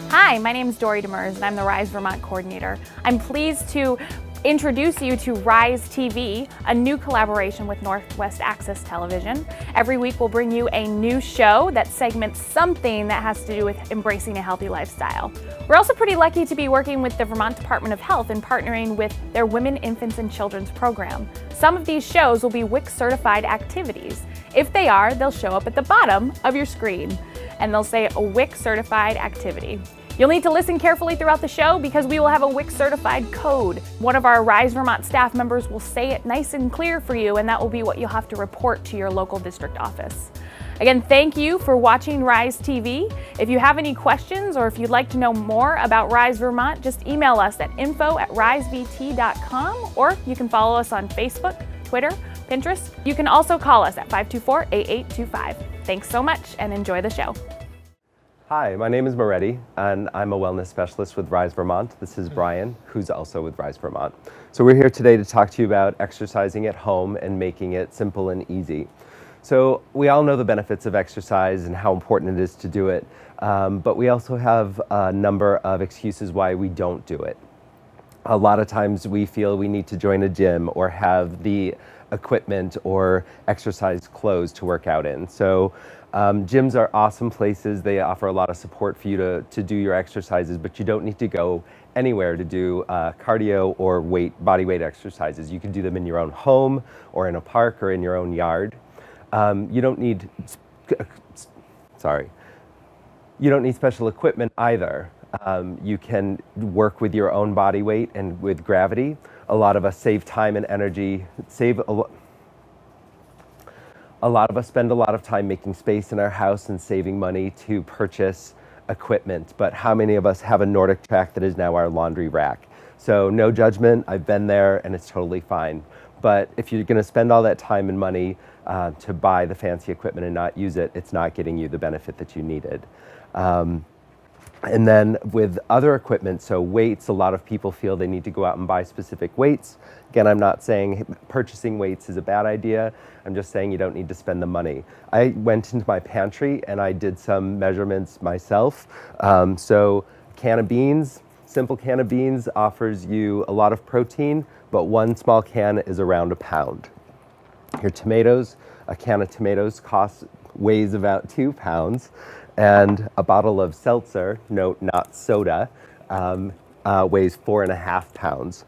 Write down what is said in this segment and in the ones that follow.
Hi, my name is Dory Demers and I'm the Rise Vermont coordinator. I'm pleased to introduce you to Rise TV, a new collaboration with Northwest Access Television. Every week we'll bring you a new show that segments something that has to do with embracing a healthy lifestyle. We're also pretty lucky to be working with the Vermont Department of Health and partnering with their Women, Infants, and Children's program. Some of these shows will be WIC certified activities. If they are, they'll show up at the bottom of your screen and they'll say a WIC certified activity. You'll need to listen carefully throughout the show because we will have a WIC certified code. One of our Rise Vermont staff members will say it nice and clear for you, and that will be what you'll have to report to your local district office. Again, thank you for watching Rise TV. If you have any questions or if you'd like to know more about Rise Vermont, just email us at info@risevt.com, or you can follow us on Facebook, Twitter, Pinterest. You can also call us at 524-8825. Thanks so much and enjoy the show. Hi, my name is Moretti, and I'm a wellness specialist with Rise Vermont. This is Brian, who's also with Rise Vermont. So we're here today to talk to you about exercising at home and making it simple and easy. So we all know the benefits of exercise and how important it is to do it, but we also have a number of excuses why we don't do it. A lot of times we feel we need to join a gym or have the equipment or exercise clothes to work out in. So gyms are awesome places. They offer a lot of support for you to do your exercises, but you don't need to go anywhere to do cardio or body weight exercises. You can do them in your own home or in a park or in your own yard. You don't need special equipment either. You can work with your own body weight and with gravity. A lot of us save time and energy, a lot of us spend a lot of time making space in our house and saving money to purchase equipment, but how many of us have a Nordic track that is now our laundry rack? So no judgment, I've been there and it's totally fine. But if you're gonna spend all that time and money to buy the fancy equipment and not use it, it's not getting you the benefit that you needed. And then with other equipment, so weights, a lot of people feel they need to go out and buy specific weights. Again, I'm not saying purchasing weights is a bad idea. I'm just saying you don't need to spend the money. I went into my pantry and I did some measurements myself. So can of beans, simple can of beans offers you a lot of protein, but one small can is around a pound. Your tomatoes, a can of tomatoes weighs about 2 pounds. And a bottle of seltzer, note not soda, weighs 4.5 pounds.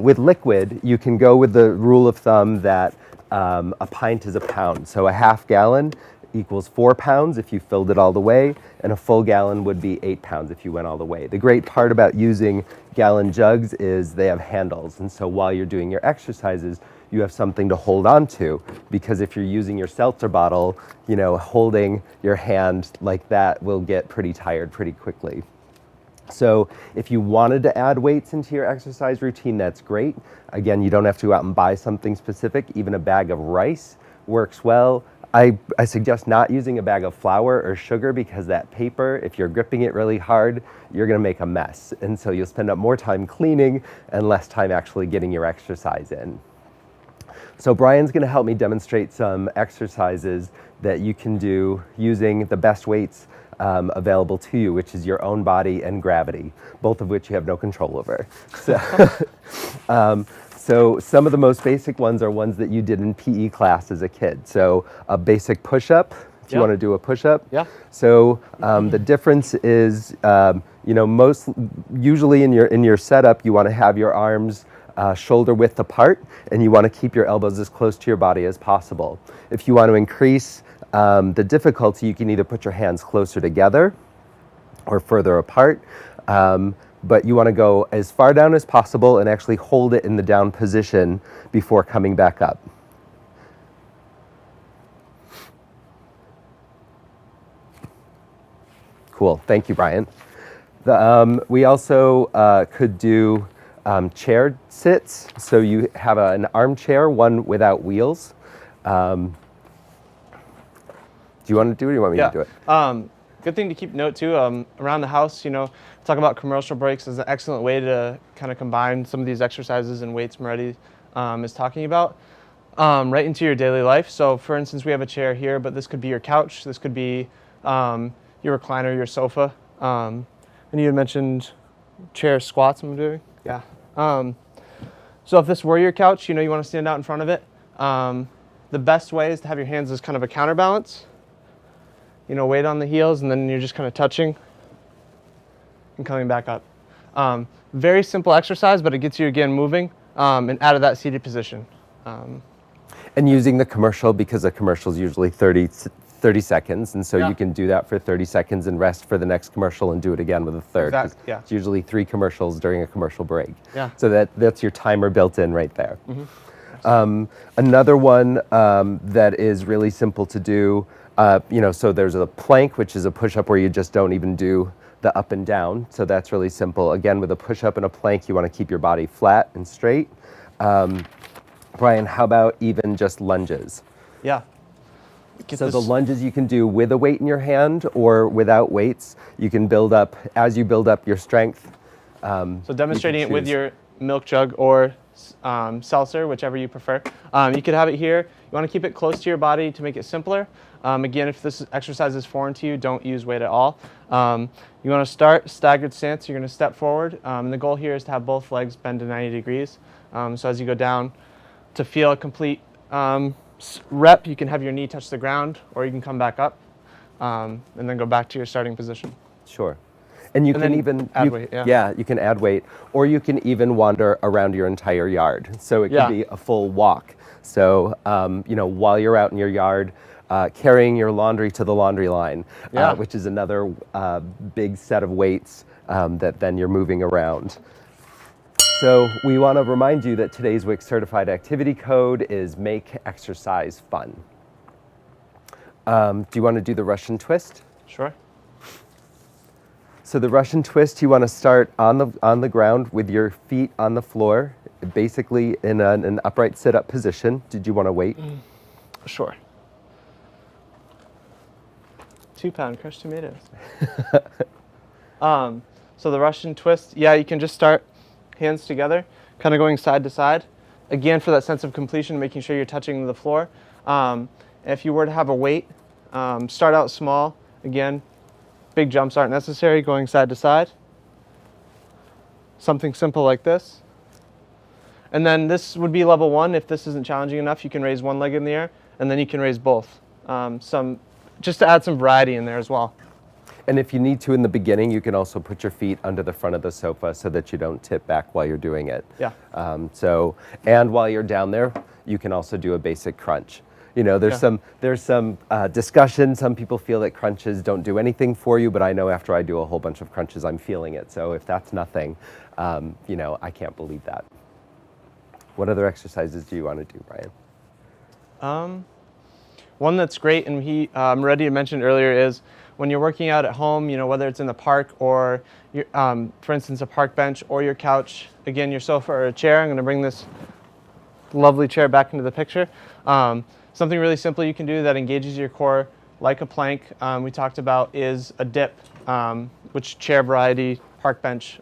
With liquid, you can go with the rule of thumb that a pint is a pound. So a half gallon equals 4 pounds if you filled it all the way, and a full gallon would be 8 pounds if you went all the way. The great part about using gallon jugs is they have handles, and so while you're doing your exercises, you have something to hold on to, because if you're using your seltzer bottle, holding your hand like that will get pretty tired pretty quickly. So if you wanted to add weights into your exercise routine, that's great. Again, you don't have to go out and buy something specific. Even a bag of rice works well. I suggest not using a bag of flour or sugar because that paper, if you're gripping it really hard, you're gonna make a mess. And so you'll spend up more time cleaning and less time actually getting your exercise in. So Brian's gonna help me demonstrate some exercises that you can do using the best weights available to you, which is your own body and gravity, both of which you have no control over. So some of the most basic ones are ones that you did in PE class as a kid. So a basic push-up, if you want to do a push-up. Yeah. So the difference is, usually in your setup, you want to have your arms shoulder width apart, and you want to keep your elbows as close to your body as possible. If you want to increase the difficulty, you can either put your hands closer together or further apart, but you want to go as far down as possible and actually hold it in the down position before coming back up. Cool, thank you, Brian. We also could do chair sits. So you have an armchair, one without wheels. Do you want to do it or do you want me to do it? Good thing to keep note too, around the house, talk about commercial breaks is an excellent way to kind of combine some of these exercises and weights Moretti is talking about. right into your daily life. So for instance, we have a chair here, but this could be your couch. This could be your recliner, your sofa. And you had mentioned chair squats I'm doing. Yeah. So if this were your couch, you want to stand out in front of it. The best way is to have your hands as kind of a counterbalance. Weight on the heels, and then you're just kind of touching and coming back up. Very simple exercise, but it gets you again moving and out of that seated position. And using the commercial, because a commercial is usually 30 seconds, and so Yeah. you can do that for 30 seconds and rest for the next commercial and do it again with a third. 'Cause Exactly, yeah. It's usually 3 commercials during a commercial break. Yeah. So that's your timer built in right there. Mm-hmm. Another one that is really simple to do, so there's a plank, which is a push-up where you just don't even do the up and down. So that's really simple. Again, with a push-up and a plank, you want to keep your body flat and straight. Brian, how about even just lunges? Yeah. So the lunges you can do with a weight in your hand or without weights. You can build up, as you build up your strength. So demonstrating you it can with choose. your milk jug or seltzer, whichever you prefer. You could have it here. You want to keep it close to your body to make it simpler. Again, if this exercise is foreign to you, don't use weight at all. You want to start staggered stance. You're going to step forward. And the goal here is to have both legs bend to 90 degrees. So as you go down, to feel a complete rep, you can have your knee touch the ground, or you can come back up and then go back to your starting position. Sure. And you And can then even add weight, yeah. you can add weight, or you can even wander around your entire yard. So it Yeah. could be a full walk. So while you're out in your yard, carrying your laundry to the laundry line, Yeah. which is another big set of weights that then you're moving around. So we want to remind you that today's WIC certified activity code is Make Exercise Fun. Do you want to do the Russian twist? Sure. So the Russian twist, you want to start on the ground with your feet on the floor, basically in an upright sit-up position. Did you want to wait? Sure. 2-pound crushed tomatoes. So the Russian twist, yeah, you can just start hands together, kind of going side to side. Again, for that sense of completion, making sure you're touching the floor. If you were to have a weight, start out small. Again, big jumps aren't necessary, going side to side. Something simple like this. And then this would be level 1. If this isn't challenging enough, you can raise one leg in the air, and then you can raise both. Just to add some variety in there as well. And if you need to in the beginning, you can also put your feet under the front of the sofa so that you don't tip back while you're doing it. Yeah. And while you're down there, you can also do a basic crunch. There's some discussion. Some people feel that crunches don't do anything for you, but I know after I do a whole bunch of crunches, I'm feeling it. So if that's nothing, I can't believe that. What other exercises do you want to do, Brian? One that's great, and Mehdi mentioned earlier, is when you're working out at home, whether it's in the park or, for instance, a park bench or your couch, again, your sofa or a chair. I'm going to bring this lovely chair back into the picture. Something really simple you can do that engages your core, like a plank we talked about, is a dip, which chair variety, park bench,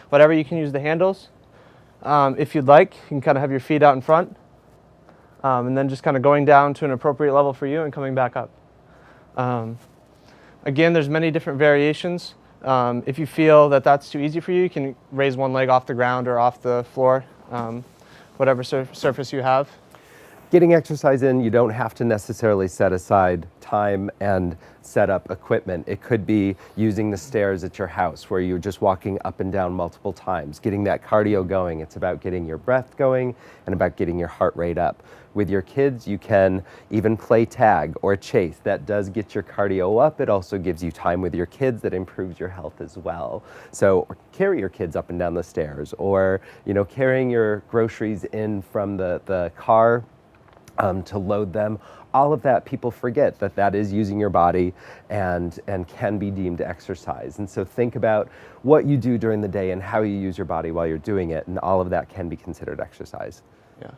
whatever. You can use the handles. If you'd like, you can kind of have your feet out in front. And then just kind of going down to an appropriate level for you and coming back up. Again, there's many different variations. If you feel that that's too easy for you, you can raise one leg off the ground or off the floor, whatever surface you have. Getting exercise in, you don't have to necessarily set aside time and set up equipment. It could be using the stairs at your house where you're just walking up and down multiple times, getting that cardio going. It's about getting your breath going and about getting your heart rate up. With your kids, you can even play tag or chase. That does get your cardio up. It also gives you time with your kids that improves your health as well. So carry your kids up and down the stairs, or carrying your groceries in from the car to load them. All of that, people forget that is using your body and can be deemed exercise. And so think about what you do during the day and how you use your body while you're doing it, and all of that can be considered exercise. Yeah.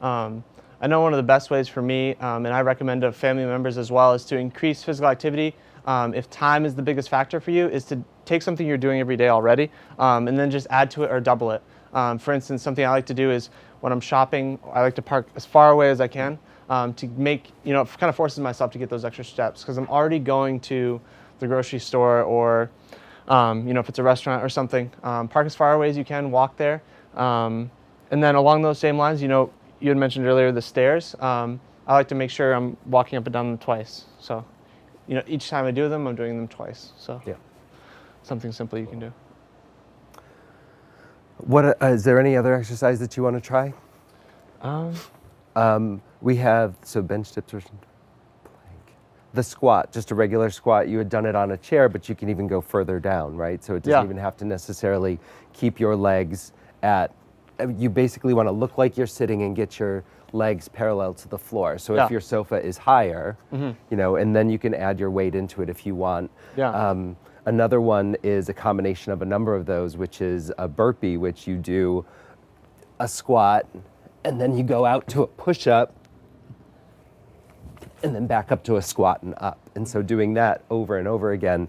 I know one of the best ways for me, and I recommend to family members as well, is to increase physical activity. If time is the biggest factor for you, is to take something you're doing every day already, and then just add to it or double it. For instance, something I like to do is when I'm shopping, I like to park as far away as I can to make, it kind of forces myself to get those extra steps because I'm already going to the grocery store or, if it's a restaurant or something. Park as far away as you can, walk there. And then along those same lines, you had mentioned earlier the stairs. I like to make sure I'm walking up and down them twice. So, each time I do them, I'm doing them twice. So, Yeah. Something simple you can do. What is there any other exercise that you want to try? We have bench dips or plank. The squat, just a regular squat. You had done it on a chair, but you can even go further down, right? So it doesn't even have to necessarily keep your legs at. You basically want to look like you're sitting and get your legs parallel to the floor. So if your sofa is higher, and then you can add your weight into it if you want. Yeah. Another one is a combination of a number of those, which is a burpee, which you do a squat, and then you go out to a push-up, and then back up to a squat and up. And so doing that over and over again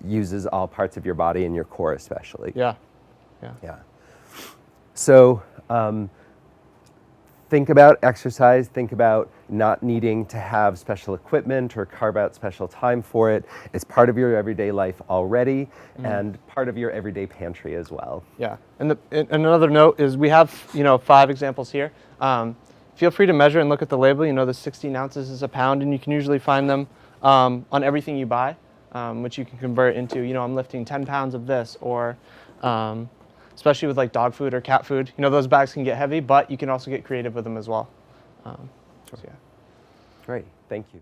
uses all parts of your body and your core especially. Yeah. So think about exercise, think about not needing to have special equipment or carve out special time for it. It's part of your everyday life already and part of your everyday pantry as well. Yeah, and another note is we have 5 examples here. Feel free to measure and look at the label. The 16 ounces is a pound, and you can usually find them on everything you buy, which you can convert into, I'm lifting 10 pounds of this, or especially with like dog food or cat food. Those bags can get heavy, but you can also get creative with them as well. So, yeah. Great, thank you.